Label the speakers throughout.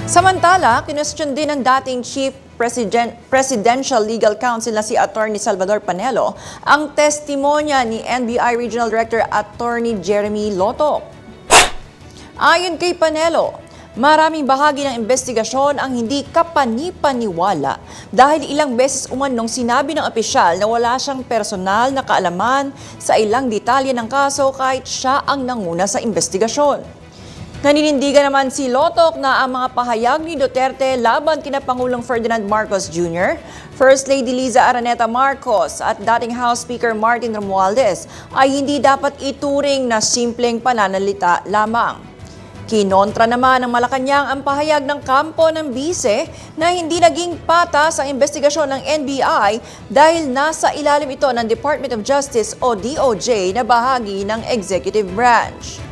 Speaker 1: Samantala, kinwestiyon din ng dating Chief Presidential Legal Counsel na si Attorney Salvador Panelo ang testimonya ni NBI Regional Director Attorney Jeremy Loto. Ayon kay Panelo, maraming bahagi ng investigasyon ang hindi kapani-paniwala dahil ilang beses umanong sinabi ng opisyal na wala siyang personal na kaalaman sa ilang detalye ng kaso kahit siya ang nanguna sa investigasyon. Naninindigan naman si Lotok na ang mga pahayag ni Duterte laban kina Pangulong Ferdinand Marcos Jr., First Lady Liza Araneta Marcos at dating House Speaker Martin Romualdez ay hindi dapat ituring na simpleng pananalita lamang. Kinontra naman ng Malacanang ang pahayag ng kampo ng bise na hindi naging patas ang investigasyon ng NBI dahil nasa ilalim ito ng Department of Justice o DOJ na bahagi ng executive branch.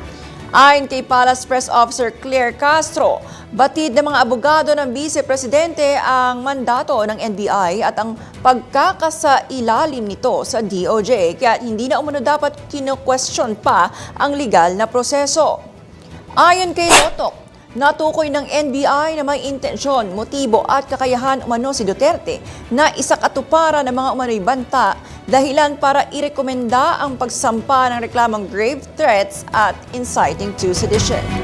Speaker 1: Ayon kay Palace Press Officer Claire Castro, batid ng mga abogado ng Vice-Presidente ang mandato ng NBI at ang pagkakasailalim nito sa DOJ kaya hindi na umano dapat kino-question pa ang legal na proseso. Ayon kay Lotok, natukoy ng NBI na may intensyon, motibo at kakayahan umano si Duterte na isakatuparan ng mga umano'y banta dahilan para irekomenda ang pagsampa ng reklamang grave threats at inciting to sedition.